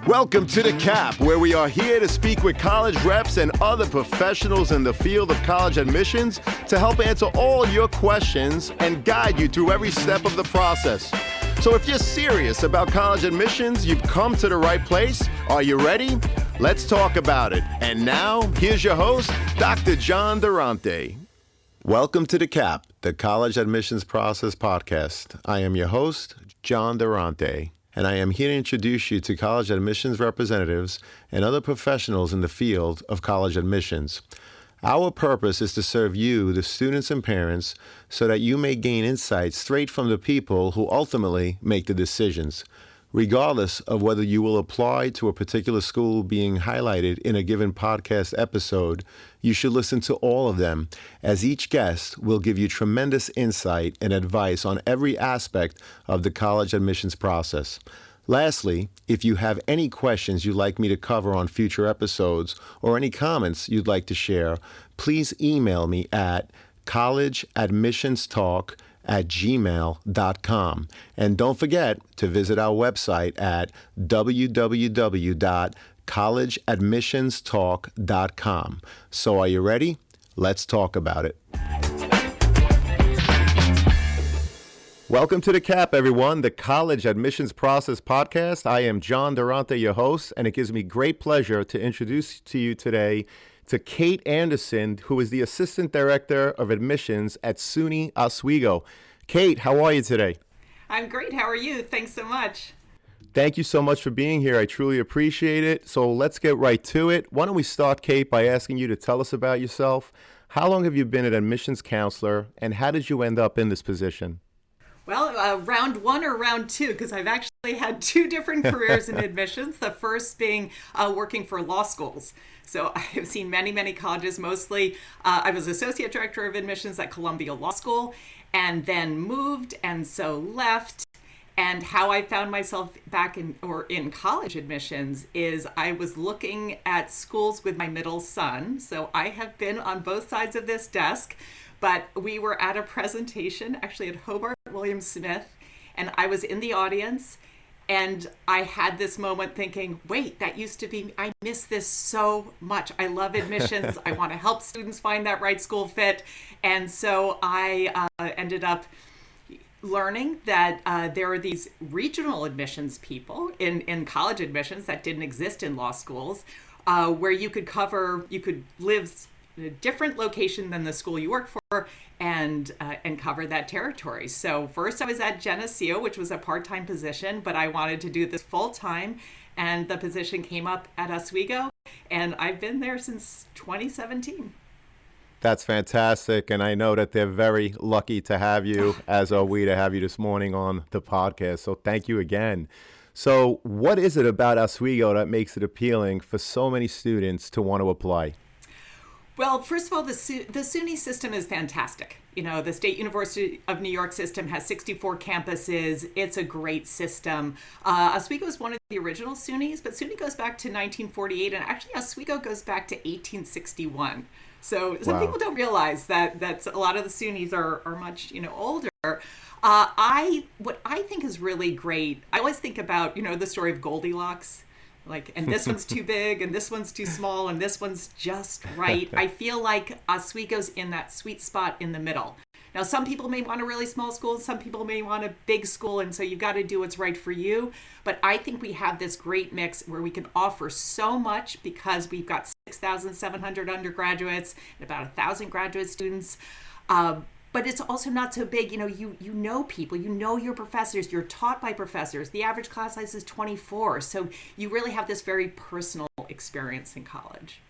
Welcome to The Cap, where we are here to speak with college reps and other professionals in the field of college admissions to help answer all your questions and guide you through every step of the process. So if you're serious about college admissions, you've come to the right place. Are you ready? Let's talk about it. And now, here's your host, Dr. John Durante. Welcome to The Cap, the College Admissions Process Podcast. I am your host, John Durante, and I am here to introduce you to college admissions representatives and other professionals in the field of college admissions. Our purpose is to serve you, the students and parents, so that you may gain insights straight from the people who ultimately make the decisions. Regardless of whether you will apply to a particular school being highlighted in a given podcast episode, you should listen to all of them, as each guest will give you tremendous insight and advice on every aspect of the college admissions process. Lastly, if you have any questions you'd like me to cover on future episodes or any comments you'd like to share, please email me at collegeadmissionstalk@gmail.com. And don't forget to visit our website at www.collegeadmissionstalk.com. So are you ready? Let's talk about it. Welcome to The Cap, everyone, the College Admissions Process Podcast. I am John Durante, your host, and it gives me great pleasure to introduce to you today to Kate Anderson, who is the Assistant Director of Admissions at SUNY Oswego. Kate, how are you today? I'm great. How are you? Thanks so much. Thank you so much for being here. I truly appreciate it. So let's get right to it. Why don't we start, Kate, by asking you to tell us about yourself. How long have you been an admissions counselor, and how did you end up in this position? Well, round one or round two, because I've actually had two different careers in admissions. The first being working for law schools. So I've seen many colleges. Mostly, I was Associate Director of Admissions at Columbia Law School, and then moved, and so left. And how I found myself back in college admissions is I was looking at schools with my middle son. So I have been on both sides of this desk. But we were at a presentation, actually at Hobart William Smith, and I was in the audience, and I had this moment thinking, wait, that used to be, I miss this so much. I love admissions. I want to help students find that right school fit. And so I ended up learning that there are these regional admissions people in college admissions that didn't exist in law schools, where you could live in a different location than the school you work for and cover that territory. So first I was at Geneseo, which was a part-time position, but I wanted to do this full-time, and the position came up at Oswego, and I've been there since 2017. That's fantastic, and I know that they're very lucky to have you, as are we, to have you this morning on the podcast. So thank you again. So what is it about Oswego that makes it appealing for so many students to want to apply? Well, first of all, the SUNY system is fantastic. You know, the State University of New York system has 64 campuses. It's a great system. Oswego is one of the original SUNYs, but SUNY goes back to 1948, and actually Oswego goes back to 1861. So some people don't realize that a lot of the SUNYs are much, older. What I think is really great, I always think about, the story of Goldilocks. And this one's too big, and this one's too small, and this one's just right. I feel like Oswego's in that sweet spot in the middle. Now, some people may want a really small school, some people may want a big school, and so you've got to do what's right for you. But I think we have this great mix where we can offer so much because we've got 6,700 undergraduates and about 1,000 graduate students. But it's also not so big. You know people, you know your professors, you're taught by professors. The average class size is 24. So you really have this very personal experience in college.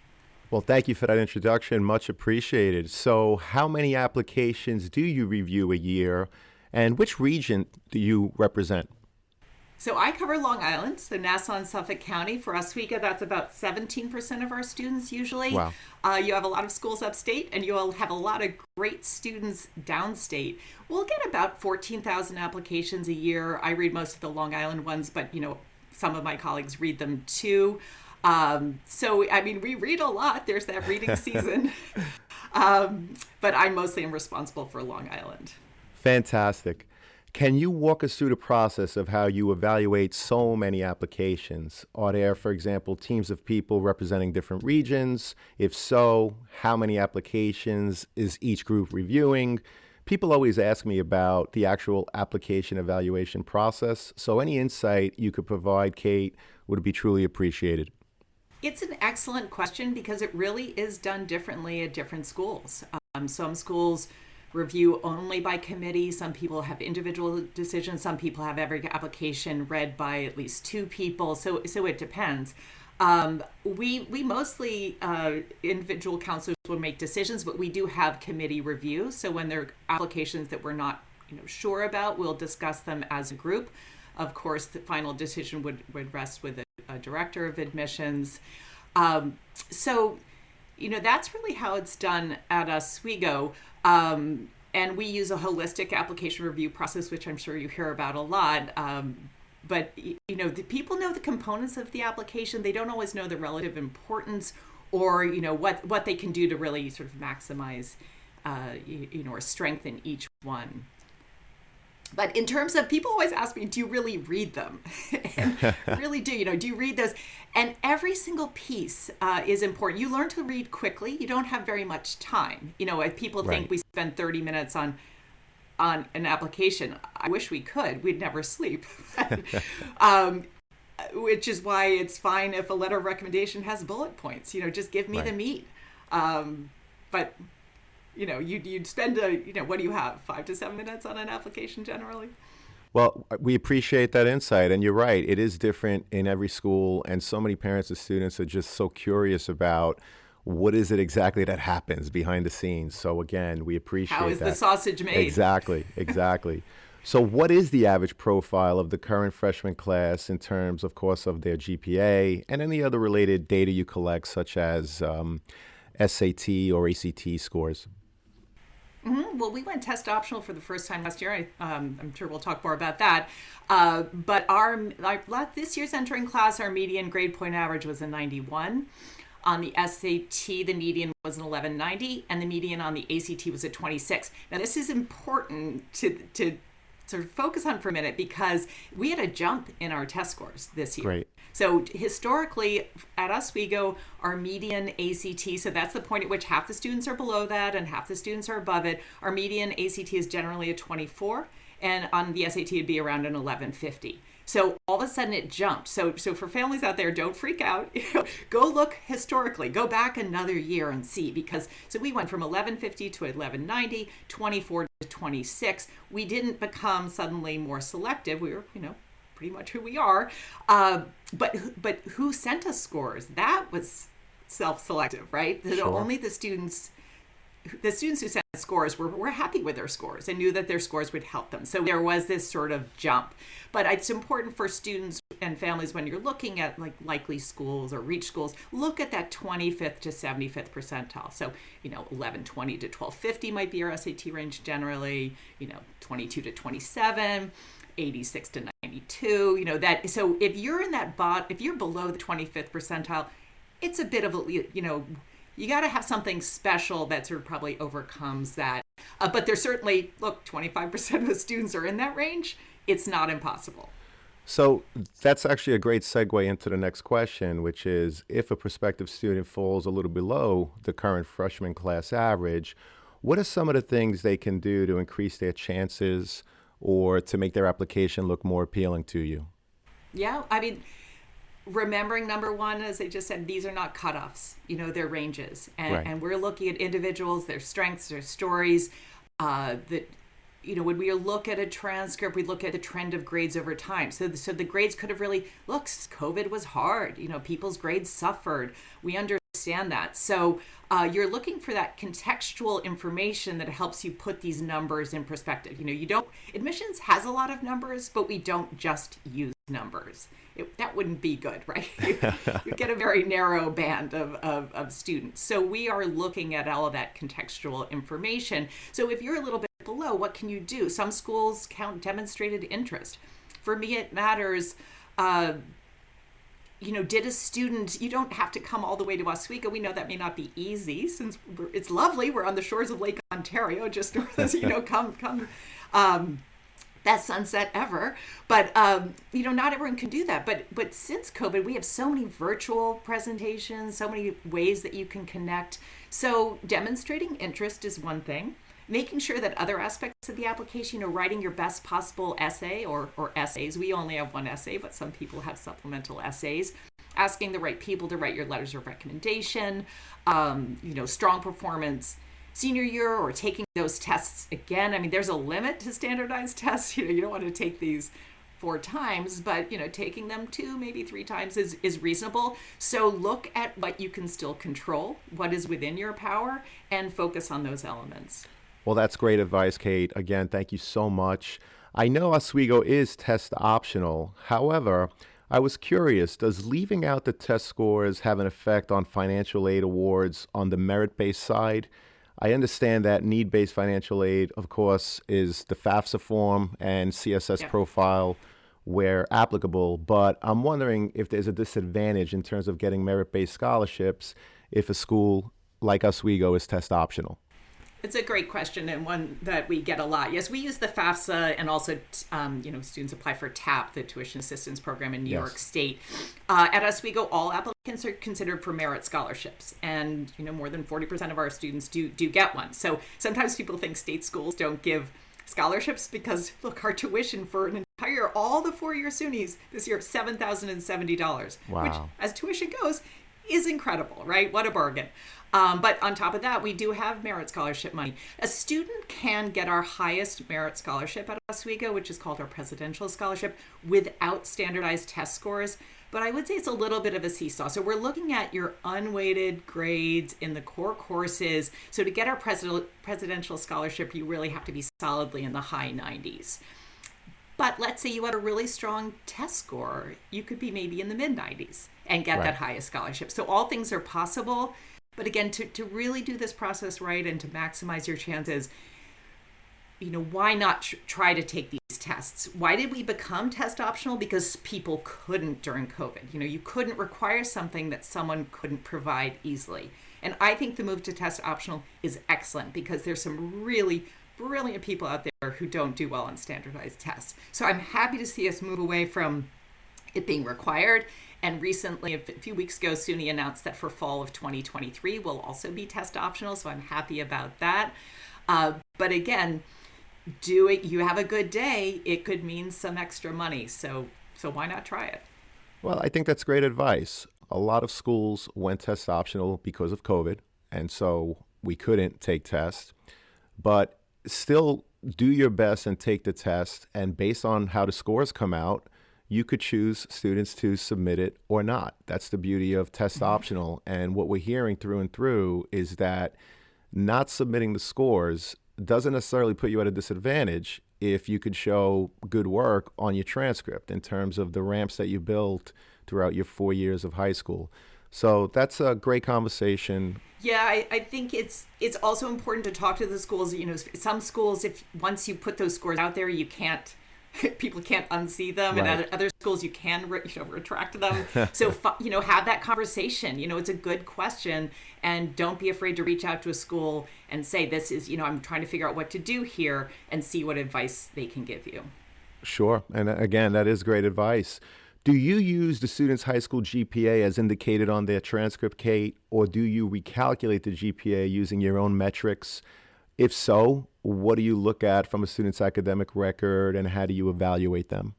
Well, thank you for that introduction. Much appreciated. So how many applications do you review a year, and which region do you represent? So I cover Long Island, so Nassau and Suffolk County. For Oswego, that's about 17% of our students usually. Wow. You have a lot of schools upstate, and you'll have a lot of great students downstate. We'll get about 14,000 applications a year. I read most of the Long Island ones, but some of my colleagues read them too. We read a lot. There's that reading season. But I mostly am responsible for Long Island. Fantastic. Can you walk us through the process of how you evaluate so many applications? Are there, for example, teams of people representing different regions? If so, how many applications is each group reviewing? People always ask me about the actual application evaluation process, so any insight you could provide, Kate, would be truly appreciated. It's an excellent question because it really is done differently at different schools. Some schools review only by committee. Some people have individual decisions. Some people have every application read by at least two people. So it depends. We mostly individual counselors will make decisions, but we do have committee review. So when there are applications that we're not sure about, we'll discuss them as a group. Of course, the final decision would rest with a director of admissions. So that's really how it's done at Oswego. And we use a holistic application review process, which I'm sure you hear about a lot. But the people know the components of the application. They don't always know the relative importance or what they can do to really sort of maximize or strengthen each one. But in terms of, people always ask me, do you really read them? And really do, do you read those? And every single piece is important. You learn to read quickly. You don't have very much time. People think we spend 30 minutes on an application. I wish we could. We'd never sleep. Which is why it's fine if a letter of recommendation has bullet points. Just give me the meat. But you'd spend what do you have, 5 to 7 minutes on an application generally? Well, we appreciate that insight, and you're right. It is different in every school, and so many parents and students are just so curious about what is it exactly that happens behind the scenes. So again, we appreciate that. How is the sausage made? Exactly. So what is the average profile of the current freshman class in terms, of course, of their GPA and any other related data you collect, such as SAT or ACT scores? Mm-hmm. Well, we went test optional for the first time last year. I'm sure we'll talk more about that. But this year's entering class, our median grade point average was a 91. On the SAT, the median was an 1190, and the median on the ACT was a 26. Now, this is important to sort of focus on for a minute because we had a jump in our test scores this year. Great. So historically at Oswego, our median ACT, so that's the point at which half the students are below that and half the students are above it. Our median ACT is generally a 24, and on the SAT it'd be around an 1150. So all of a sudden it jumped. So for families out there, don't freak out. Go look historically. Go back another year and see, because so we went from 1150 to 1190, 24 to 26. We didn't become suddenly more selective. We were, pretty much who we are. But who sent us scores? That was self-selective, right? Sure. Only the students who sent scores were happy with their scores and knew that their scores would help them. So there was this sort of jump. But it's important for students and families, when you're looking at like likely schools or reach schools, look at that 25th to 75th percentile. So, 1120 to 1250 might be your SAT range generally, 22 to 27, 86 to 92, that. So if you're in that if you're below the 25th percentile, it's a bit of a, you got to have something special that sort of probably overcomes that. But there's certainly, 25% of the students are in that range. It's not impossible. So that's actually a great segue into the next question, which is, if a prospective student falls a little below the current freshman class average, what are some of the things they can do to increase their chances or to make their application look more appealing to you? Yeah, remembering, number one, as I just said, these are not cutoffs, they're ranges. And we're looking at individuals, their strengths, their stories, when we look at a transcript, we look at the trend of grades over time. So the grades could have really, COVID was hard. People's grades suffered. We understand that. So you're looking for that contextual information that helps you put these numbers in perspective. Admissions has a lot of numbers, but we don't just use numbers. That wouldn't be good, right? You get a very narrow band of students. So we are looking at all of that contextual information. So if you're a little bit below, what can you do? Some schools count demonstrated interest. For me, it matters. Did a student, you don't have to come all the way to Oswego. We know that may not be easy since it's lovely. We're on the shores of Lake Ontario, just north of, come. best sunset ever. But not everyone can do that. But since COVID, we have so many virtual presentations, so many ways that you can connect. So demonstrating interest is one thing. Making sure that other aspects of the application, writing your best possible essay or essays. We only have one essay, but some people have supplemental essays. Asking the right people to write your letters of recommendation, strong performance senior year, or taking those tests again. I mean, there's a limit to standardized tests. You don't want to take these 4 times, but taking them 2, maybe 3 times is reasonable. So look at what you can still control, what is within your power, and focus on those elements. Well, that's great advice, Kate. Again, thank you so much. I know Oswego is test optional. However, I was curious, does leaving out the test scores have an effect on financial aid awards on the merit-based side? I understand that need-based financial aid, of course, is the FAFSA form and CSS profile where applicable, but I'm wondering if there's a disadvantage in terms of getting merit-based scholarships if a school like Oswego is test optional. It's a great question, and one that we get a lot. Yes, we use the FAFSA, and also, students apply for TAP, the Tuition Assistance Program in New York State. At Oswego, all applicants are considered for merit scholarships, and more than 40% of our students do get one. So sometimes people think state schools don't give scholarships because, look, our tuition for an entire year, all the 4-year SUNYs this year, $7,070, which, as tuition goes, is incredible, right? What a bargain. But on top of that, we do have merit scholarship money. A student can get our highest merit scholarship at Oswego, which is called our presidential scholarship, without standardized test scores. But I would say it's a little bit of a seesaw. So we're looking at your unweighted grades in the core courses. So to get our presidential scholarship, you really have to be solidly in the high 90s. But let's say you had a really strong test score, you could be maybe in the mid 90s and get that highest scholarship. So all things are possible. But again, to really do this process right and to maximize your chances, why not try to take these tests? Why did we become test optional? Because people couldn't during COVID. You couldn't require something that someone couldn't provide easily. And I think the move to test optional is excellent because there's some really brilliant people out there who don't do well on standardized tests. So I'm happy to see us move away from it being required. And recently, a few weeks ago, SUNY announced that for fall of 2023 will also be test optional. So I'm happy about that. But again, you have a good day, it could mean some extra money. So why not try it? Well, I think that's great advice. A lot of schools went test optional because of COVID, and so we couldn't take tests. But still do your best and take the test. And based on how the scores come out, you could choose students to submit it or not. That's the beauty of test optional. And what we're hearing through and through is that not submitting the scores doesn't necessarily put you at a disadvantage if you could show good work on your transcript in terms of the ramps that you built throughout your 4 years of high school. So that's a great conversation. Yeah, I think it's also important to talk to the schools. Some schools, if once you put those scores out there, people can't unsee them, and other schools you can retract them. So have that conversation. It's a good question, and don't be afraid to reach out to a school and say, this is I'm trying to figure out what to do here, and see what advice they can give you. Sure, and again, that is great advice. Do you use the student's high school GPA as indicated on their transcript, Kate, or do you recalculate the GPA using your own metrics? If so, what do you look at from a student's academic record, and how do you evaluate them?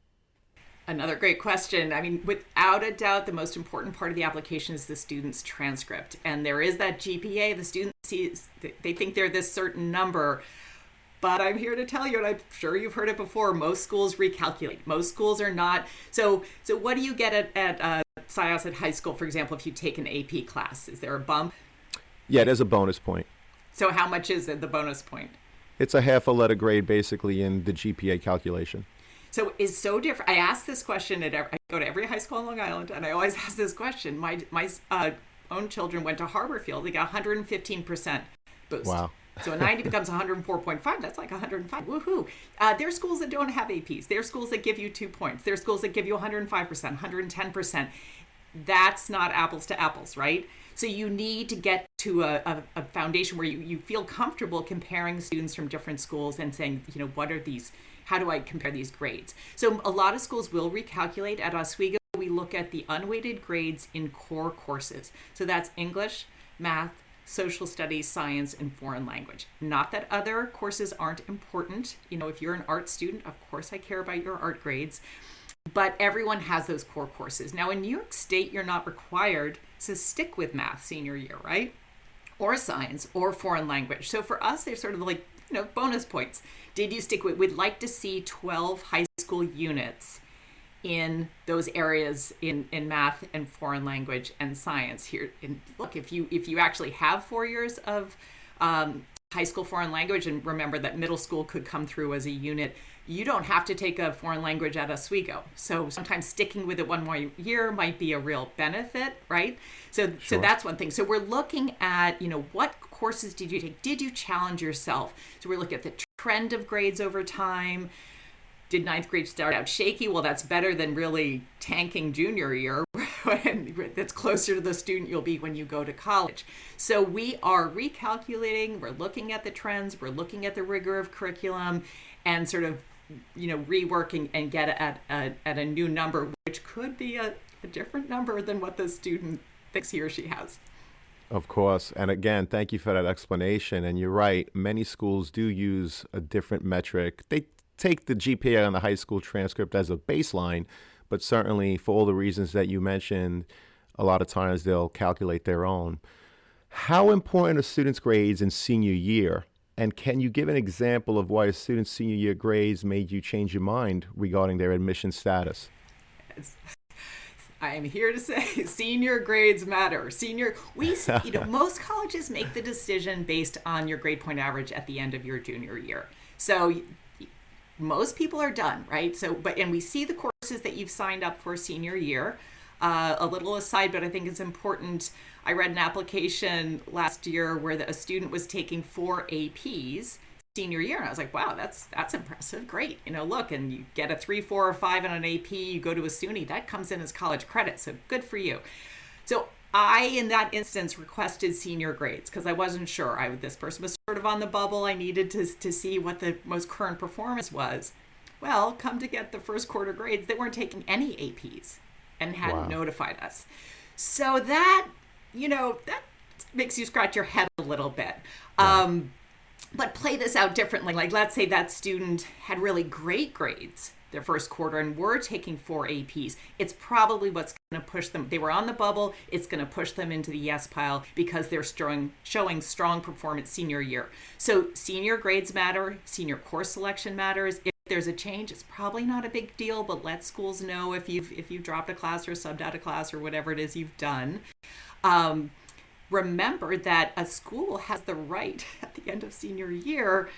Another great question. I mean, without a doubt, the most important part of the application is the student's transcript. And there is that GPA. The student sees, they think they're this certain number. But I'm here to tell you, and I'm sure you've heard it before, most schools recalculate. Most schools are not. So what do you get at Syosset High School, for example, if you take an AP class? Is there a bump? Yeah, there's a bonus point. So how much is the bonus point? It's a half a letter grade basically in the GPA calculation. So it's so different. I ask this question I go to every high school on Long Island, and I always ask this question. My own children went to Harborfield. They got 115% boost. Wow. So a 90 becomes 104.5. That's like 105. Woohoo. There are schools that don't have APs. There are schools that give you 2 points. There are schools that give you 105%, 110%. That's not apples to apples, right? So you need to get to a foundation where you feel comfortable comparing students from different schools and saying, what are these how do I compare these grades? So a lot of schools will recalculate. At Oswego, we look at the unweighted grades in core courses. So that's English, math, social studies, science, and foreign language. Not that other courses aren't important. If you're an art student, of course I care about your art grades, but everyone has those core courses. Now in New York State, you're not required to stick with math senior year, right? Or science or foreign language. So for us, they're sort of like, bonus points. Did you stick with, we'd like to see 12 high school units in those areas in math and foreign language and science here. And look, if you actually have 4 years of high school foreign language, and remember that middle school could come through as a unit, you don't have to take a foreign language at Oswego. So sometimes sticking with it one more year might be a real benefit, right? So that's one thing. So we're looking at, what courses did you take? Did you challenge yourself? So we're looking at the trend of grades over time. Did ninth grade start out shaky? Well, that's better than really tanking junior year. That's closer to the student you'll be when you go to college. So we are recalculating, we're looking at the trends, we're looking at the rigor of curriculum, and sort of, reworking and get at a new number, which could be a different number than what the student thinks he or she has. Of course. And again, thank you for that explanation. And you're right, many schools do use a different metric. They take the GPA on the high school transcript as a baseline, but certainly for all the reasons that you mentioned, a lot of times they'll calculate their own. How important are students' grades in senior year? And can you give an example of why a student's senior year grades made you change your mind regarding their admission status? I am here to say senior grades matter. Most colleges make the decision based on your grade point average at the end of your junior year. So most people are done, right? And we see the courses that you've signed up for senior year. A little aside, but I think it's important. I read an application last year where a student was taking 4 APs senior year, and I was like, wow, that's impressive. Great. Look, and you get a 3, 4, or 5 on an AP, you go to a SUNY, that comes in as college credit. So good for you. So I, in that instance, requested senior grades because I wasn't sure. This person was sort of on the bubble. I needed to see what the most current performance was. Well, come to get the first quarter grades, they weren't taking any APs and hadn't notified us. So that makes you scratch your head a little bit. Right. But play this out differently. Like, let's say that student had really great grades their first quarter and were taking 4 APs. It's probably what's going to push them. They were on the bubble. It's going to push them into the yes pile because they're showing strong performance senior year. So senior grades matter. Senior course selection matters. If there's a change, it's probably not a big deal, but let schools know if you've dropped a class or subbed out a class or whatever it is you've done. Remember that a school has the right at the end of senior year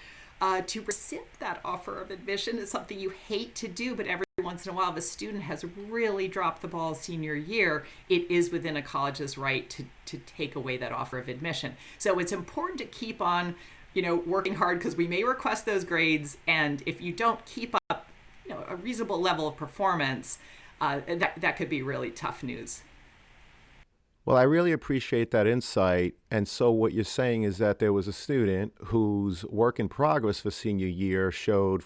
to rescind that offer of admission. Is something you hate to do, but every once in a while, if a student has really dropped the ball senior year, it is within a college's right to take away that offer of admission. So it's important to keep on, working hard because we may request those grades, and if you don't keep up, a reasonable level of performance, that could be really tough news. Well, I really appreciate that insight. And so what you're saying is that there was a student whose work in progress for senior year showed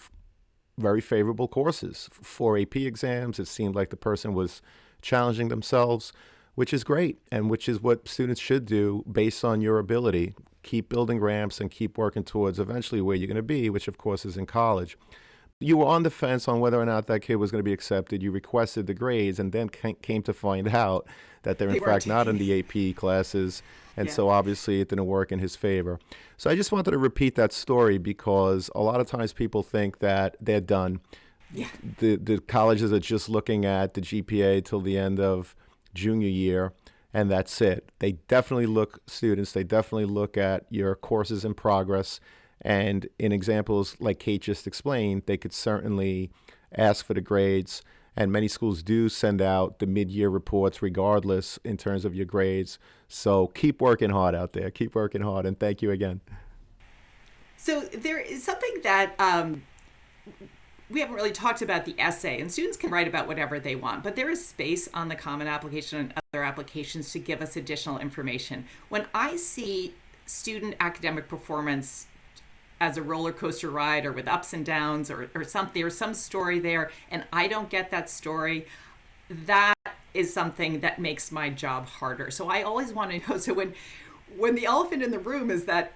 very favorable courses. 4 AP exams, it seemed like the person was challenging themselves, which is great, and which is what students should do based on your ability. Keep building ramps and keep working towards eventually where you're going to be, which of course is in college. You were on the fence on whether or not that kid was going to be accepted. You requested the grades and then came to find out that they're in fact not in the AP classes. And so obviously it didn't work in his favor. So I just wanted to repeat that story because a lot of times people think that they're done. Yeah. The colleges are just looking at the GPA till the end of junior year, and that's it. They definitely look at your courses in progress. And in examples like Kate just explained, they could certainly ask for the grades. And many schools do send out the mid-year reports regardless in terms of your grades. So keep working hard out there. Keep working hard. And thank you again. So there is something that we haven't really talked about, the essay. And students can write about whatever they want. But there is space on the Common Application and other applications to give us additional information. When I see student academic performance as a roller coaster ride or with ups and downs or something, or some story there, and I don't get that story, that is something that makes my job harder. So I always want to know. So when the elephant in the room is that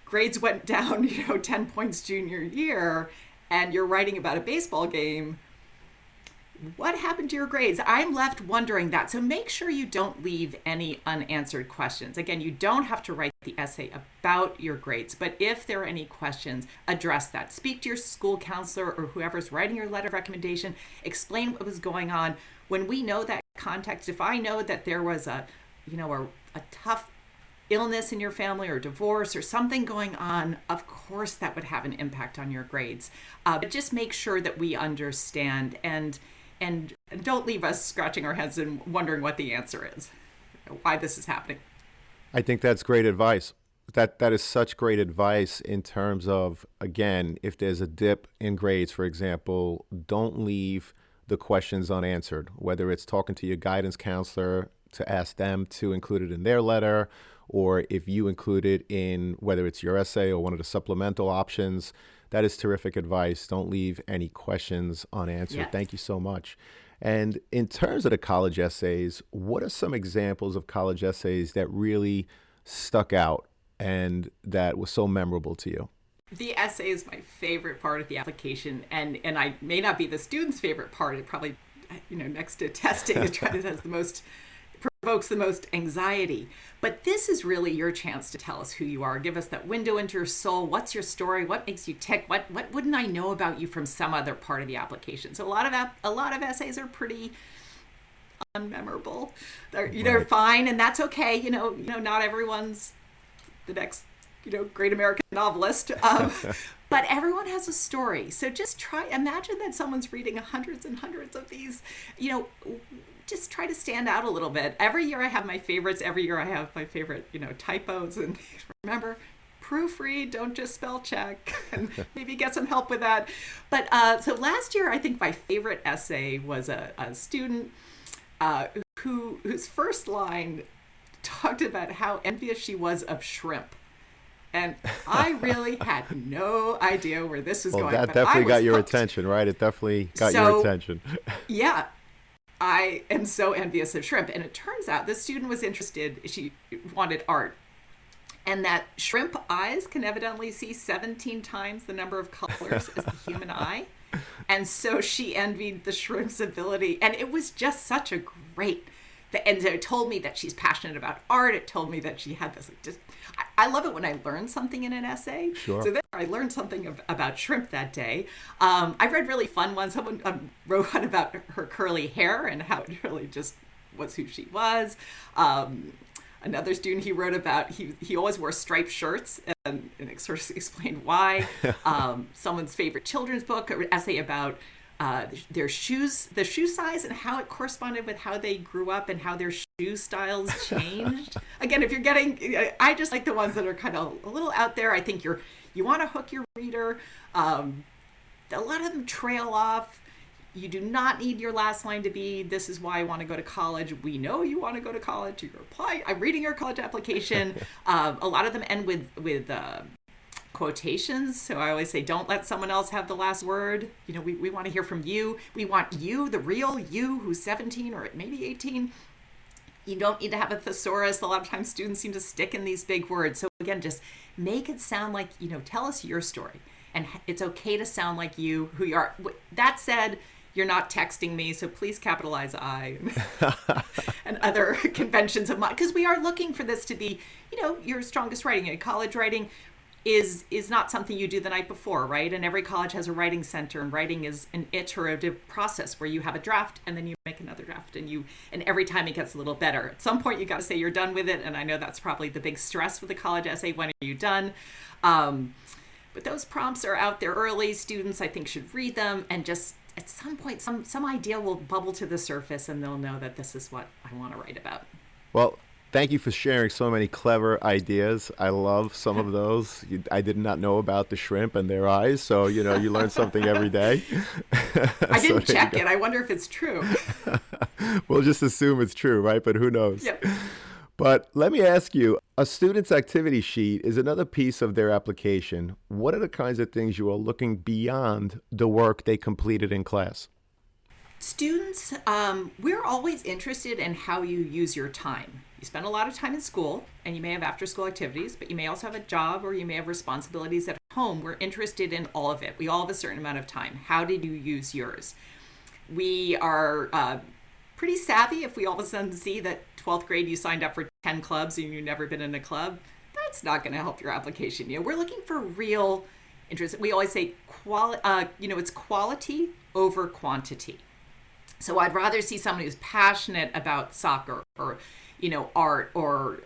grades went down, 10 points junior year, and you're writing about a baseball game, what happened to your grades? I'm left wondering that. So make sure you don't leave any unanswered questions. Again, you don't have to write the essay about your grades, but if there are any questions, address that. Speak to your school counselor or whoever's writing your letter of recommendation. Explain what was going on. When we know that context, if I know that there was a tough illness in your family or divorce or something going on, of course that would have an impact on your grades. But just make sure that we understand and don't leave us scratching our heads and wondering what the answer is, why this is happening. I think that's great advice. That is such great advice in terms of, again, if there's a dip in grades, for example, don't leave the questions unanswered, whether it's talking to your guidance counselor to ask them to include it in their letter, or if you include it in whether it's your essay or one of the supplemental options. That is terrific advice. Don't leave any questions unanswered. Yes. Thank you so much. And in terms of the college essays, what are some examples of college essays that really stuck out and that was so memorable to you? The essay is my favorite part of the application, and I may not be the student's favorite part. It probably, next to testing, it provokes the most anxiety. But this is really your chance to tell us who you are. Give us that window into your soul. What's your story? What makes you tick? What wouldn't I know about you from some other part of the application? So a lot of essays are pretty unmemorable. They're fine, and that's okay. Not everyone's the next great American novelist. But everyone has a story. So just imagine that someone's reading hundreds and hundreds of these, just try to stand out a little bit. Every year I have my favorites. Every year I have my favorite, typos. And remember, proofread, don't just spell check, and maybe get some help with that. But so last year, I think my favorite essay was a student whose first line talked about how envious she was of shrimp. And I really had no idea where this was going. Well, that definitely got your attention, right? It definitely got your attention. Yeah. I am so envious of shrimp. And it turns out this student was interested, she wanted art. And that shrimp eyes can evidently see 17 times the number of colors as the human eye. And so she envied the shrimp's ability. And it was just such a great, and it told me that she's passionate about art. It told me that she had this, I love it when I learn something in an essay. Sure. So then I learned something about shrimp that day. I read really fun ones. Someone wrote one about her curly hair and how it really just was who she was. Another student, he wrote about, he always wore striped shirts and it sort of explained why. Someone's favorite children's book, or essay about their shoes, the shoe size and how it corresponded with how they grew up and how their shoe styles changed. Again, if you're I just like the ones that are kind of a little out there. I think you want to hook your reader. A lot of them trail off. You do not need your last line to be, this is why I want to go to college. We know you want to go to college. You reply, I'm reading your college application. A lot of them end with quotations. So I always say, don't let someone else have the last word. We want to hear from you. We want you, the real you who's 17 or maybe 18. You don't need to have a thesaurus. A lot of times students seem to stick in these big words. So again, just make it sound like, tell us your story. And it's okay to sound like you, who you are. That said, you're not texting me, so please capitalize I and other conventions of mine, because we are looking for this to be, your strongest writing. College writing is not something you do the night before, right? And every college has a writing center, and writing is an iterative process where you have a draft and then you make another draft, and every time it gets a little better. At some point you got to say you're done with it, and I know that's probably the big stress with a college essay. When are you done? But those prompts are out there early. Students, I think, should read them, and just at some point, some idea will bubble to the surface, and they'll know that this is what I want to write about. Well, thank you for sharing so many clever ideas. I love some of those. I did not know about the shrimp and their eyes, so you learn something every day. I didn't check it. I wonder if it's true. We'll just assume it's true, right? But who knows? Yep. But let me ask you, a student's activity sheet is another piece of their application. What are the kinds of things you are looking beyond the work they completed in class? Students, we're always interested in how you use your time. You spend a lot of time in school, and you may have after school activities, but you may also have a job or you may have responsibilities at home. We're interested in all of it. We all have a certain amount of time. How did you use yours? We are pretty savvy if we all of a sudden see that 12th grade you signed up for 10 clubs and you've never been in a club. That's not going to help your application. We're looking for real interest. We always say it's quality over quantity. So I'd rather see someone who's passionate about soccer or art or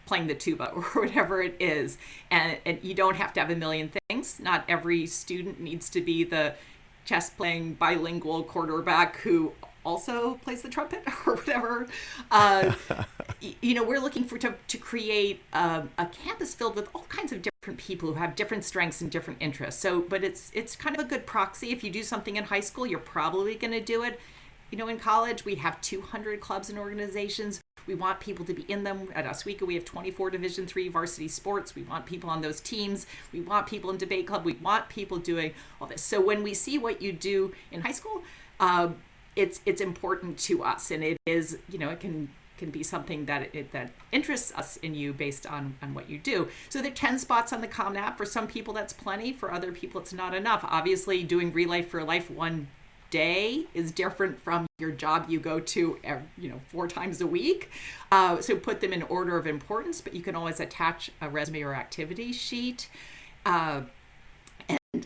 playing the tuba or whatever it is. And you don't have to have a million things. Not every student needs to be the chess playing bilingual quarterback who also plays the trumpet or whatever. We're looking to create a campus filled with all kinds of different people who have different strengths and different interests. But it's kind of a good proxy. If you do something in high school, you're probably going to do it. In college, we have 200 clubs and organizations. We want people to be in them. At Oswego, we have 24 Division III varsity sports. We want people on those teams. We want people in debate club. We want people doing all this. So when we see what you do in high school, it's important to us, and it is, it can be something that interests us in you based on what you do. So there are 10 spots on the Common App. For some people, that's plenty. For other people, it's not enough. Obviously, doing Relife for Life one day is different from your job you go to 4 times a week. So put them in order of importance, but you can always attach a resume or activity sheet. And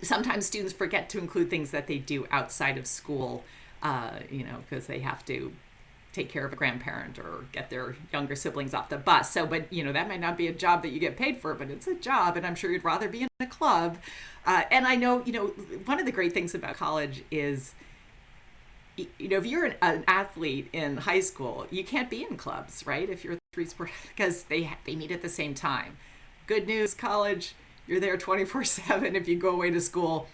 sometimes students forget to include things that they do outside of school, because they have to take care of a grandparent or get their younger siblings off the bus. So, but that might not be a job that you get paid for, but it's a job, and I'm sure you'd rather be in a club. And I know, one of the great things about college is, if you're an athlete in high school, you can't be in clubs, right? If you're 3 sports, because they meet at the same time. Good news, college, you're there 24/7. If you go away to school,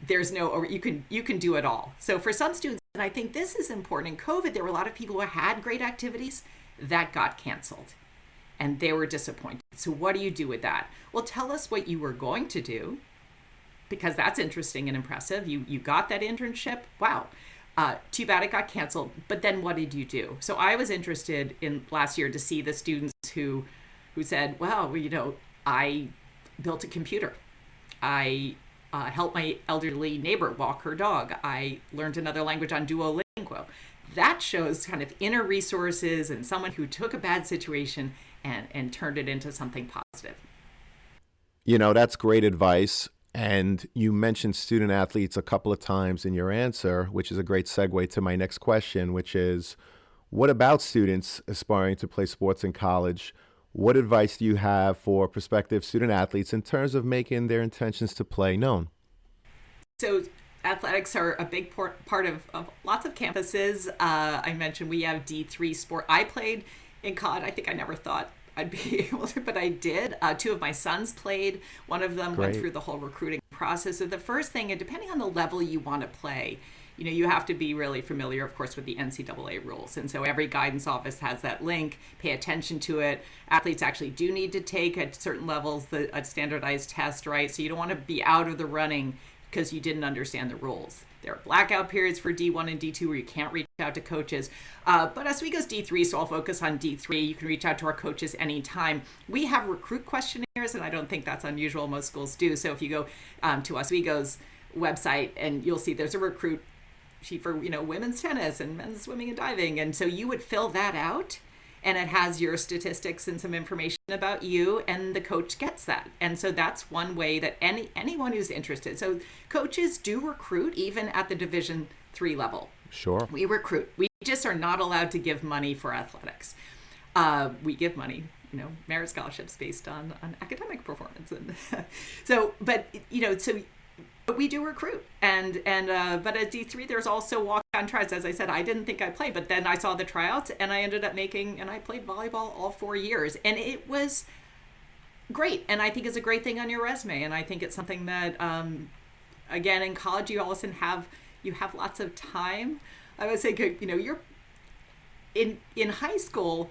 there's no, or you can do it all. So for some students, and I think this is important, in COVID, there were a lot of people who had great activities that got canceled, and they were disappointed. So what do you do with that? Well, tell us what you were going to do, because that's interesting and impressive. You got that internship. Wow. Too bad it got canceled. But then what did you do? So I was interested in last year to see the students who said, well, I built a computer. I helped my elderly neighbor walk her dog. I learned another language on Duolingo. That shows kind of inner resources and someone who took a bad situation and turned it into something positive. That's great advice. And you mentioned student athletes a couple of times in your answer, which is a great segue to my next question, which is, what about students aspiring to play sports in college? What advice do you have for prospective student athletes in terms of making their intentions to play known? So athletics are a big part of lots of campuses. I mentioned we have D3 sport. I played in college. I think I never thought I'd be able to, but I did. 2 of my sons played. One of them went through the whole recruiting process. So the first thing, and depending on the level you want to play, you have to be really familiar, of course, with the NCAA rules. And so every guidance office has that link. Pay attention to it. Athletes actually do need to take at certain levels a standardized test, right? So you don't want to be out of the running because you didn't understand the rules. There are blackout periods for D1 and D2 where you can't reach out to coaches. But Oswego's D3, so I'll focus on D3. You can reach out to our coaches anytime. We have recruit questionnaires, and I don't think that's unusual. Most schools do. So if you go to Oswego's website, and you'll see there's a recruit sheet for women's tennis and men's swimming and diving. And so you would fill that out, and it has your statistics and some information about you, and the coach gets that. And so that's one way that anyone who's interested. So coaches do recruit even at the Division III level. Sure. We recruit. We just are not allowed to give money for athletics. We give money, merit scholarships based on academic performance. And but we do recruit, but at D3 there's also walk-on tries. As I said, I didn't think I'd play, but then I saw the tryouts, and I ended up and I played volleyball all 4 years, and it was great. And I think it's a great thing on your resume, and I think it's something that, again, in college you also have lots of time. I would say, you're in high school.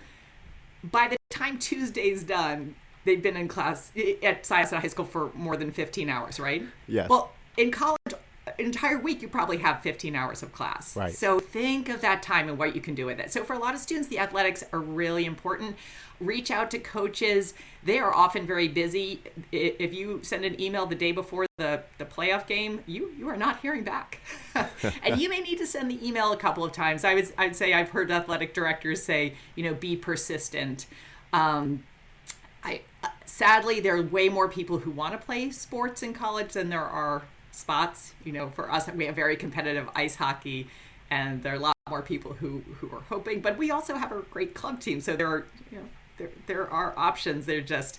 By the time Tuesday's done, they've been in class at Syosset High School for more than 15 hours, right? Yes. Well, in college, an entire week, you probably have 15 hours of class. Right. So think of that time and what you can do with it. So for a lot of students, the athletics are really important. Reach out to coaches. They are often very busy. If you send an email the day before the playoff game, you are not hearing back. And you may need to send the email a couple of times. I'd say I've heard athletic directors say, be persistent. Sadly, there are way more people who want to play sports in college than there are spots. For us, we have very competitive ice hockey, and there are a lot more people who are hoping. But we also have a great club team, so there are options. They're just,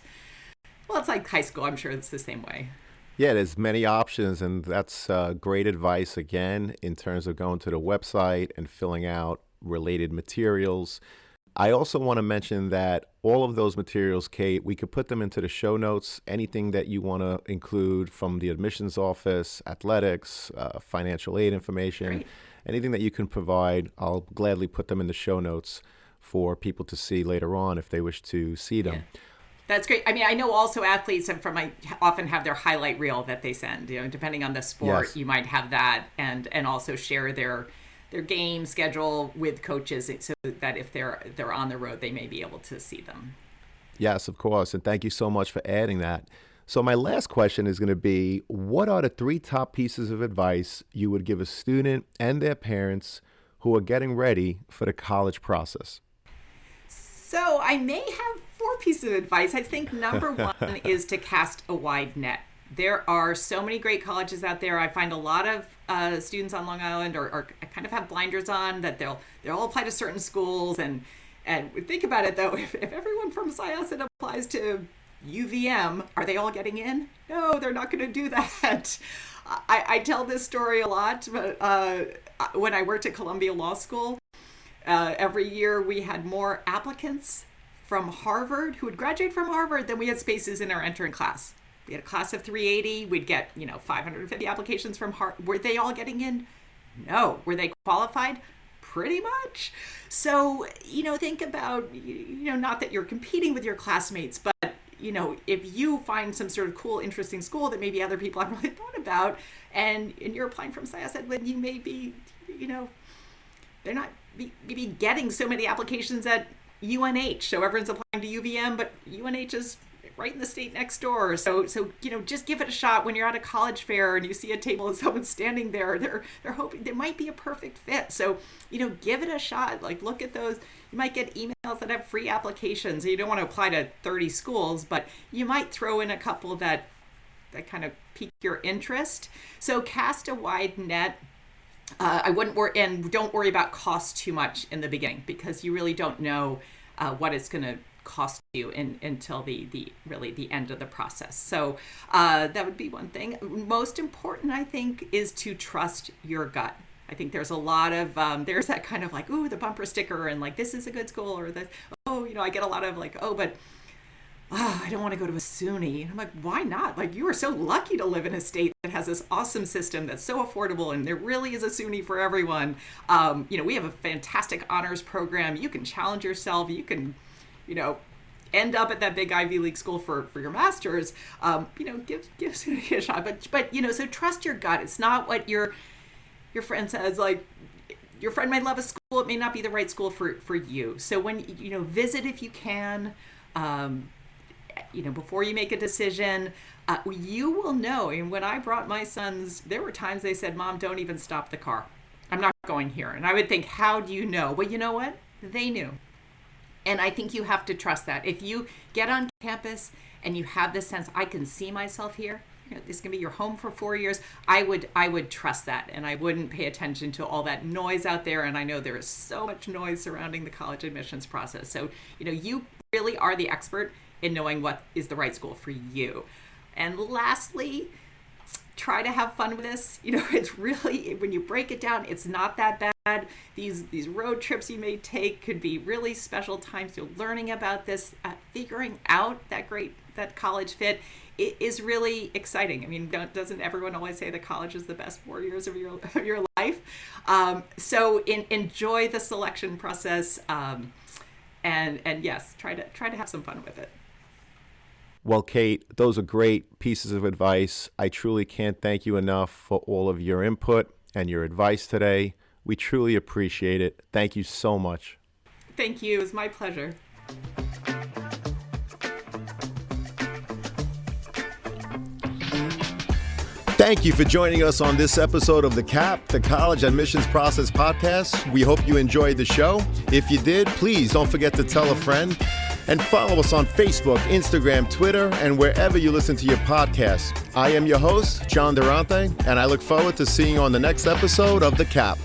it's like high school. I'm sure it's the same way. Yeah, there's many options, and that's great advice again in terms of going to the website and filling out related materials. I also want to mention that all of those materials, Kate, we could put them into the show notes. Anything that you want to include from the admissions office, athletics, financial aid information, Great. Anything that you can provide, I'll gladly put them in the show notes for people to see later on if they wish to see them. Yeah. That's great. I mean, I know also athletes often have their highlight reel that they send. Depending on the sport, Yes. You might have that, and also share their game schedule with coaches, so that if they're on the road, they may be able to see them. Yes, of course. And thank you so much for adding that. So my last question is going to be, what are the 3 top pieces of advice you would give a student and their parents who are getting ready for the college process? So I may have 4 pieces of advice. I think number 1 is to cast a wide net. There are so many great colleges out there. I find a lot of students on Long Island or kind of have blinders on, that they'll all apply to certain schools. And think about it, though. If everyone from Syosset applies to UVM, are they all getting in? No, they're not going to do that. I tell this story a lot, but when I worked at Columbia Law School, every year we had more applicants from Harvard who would graduate from Harvard than we had spaces in our entrant class. We had a class of 380. We'd get, 550 applications from Harvard. Were they all getting in? No. Were they qualified? Pretty much. So, think about, not that you're competing with your classmates, but, if you find some sort of cool, interesting school that maybe other people haven't really thought about, and you're applying from Syosset, then you may be, they're not maybe getting so many applications at UNH. So everyone's applying to UVM, but UNH is right in the state next door. So just give it a shot. When you're at a college fair and you see a table and someone's standing there, they're hoping there might be a perfect fit. So, give it a shot. Like, look at those. You might get emails that have free applications. You don't want to apply to 30 schools, but you might throw in a couple that kind of pique your interest. So cast a wide net. I wouldn't worry, and don't worry about cost too much in the beginning, because you really don't know what it's going to cost you until the end of the process. So that would be one thing. Most important, I think, is to trust your gut. I think there's a lot of there's that kind of like, ooh, the bumper sticker, and like, this is a good school, or this, I get a lot of like, I don't want to go to a SUNY. And I'm like, why not? Like, you are so lucky to live in a state that has this awesome system that's so affordable, and there really is a SUNY for everyone. We have a fantastic honors program. You can challenge yourself. You can, end up at that big Ivy League school for your master's. Give SUNY a shot. But so trust your gut. It's not what your friend says. Like, your friend might love a school. It may not be the right school for you. So when, visit if you can. Before you make a decision, you will know. And when I brought my sons, there were times they said, Mom, don't even stop the car. I'm not going here. And I would think, how do you know? Well, you know what? They knew. And I think you have to trust that. If you get on campus and you have this sense, I can see myself here, this can be your home for 4 years, I would trust that. And I wouldn't pay attention to all that noise out there. And I know there is so much noise surrounding the college admissions process. So, you really are the expert in knowing what is the right school for you. And lastly, try to have fun with this. It's really, when you break it down, it's not that bad. These road trips you may take could be really special times. You're learning about this, figuring out that college fit. It is really exciting. I mean, doesn't everyone always say that college is the best 4 years of your life? So enjoy the selection process. and yes, try to have some fun with it. Well, Kate, those are great pieces of advice. I truly can't thank you enough for all of your input and your advice today. We truly appreciate it. Thank you so much. Thank you. It was my pleasure. Thank you for joining us on this episode of the CAP, the College Admissions Process Podcast. We hope you enjoyed the show. If you did, please don't forget to tell a friend and follow us on Facebook, Instagram, Twitter, and wherever you listen to your podcast. I am your host, John Durante, and I look forward to seeing you on the next episode of the CAP.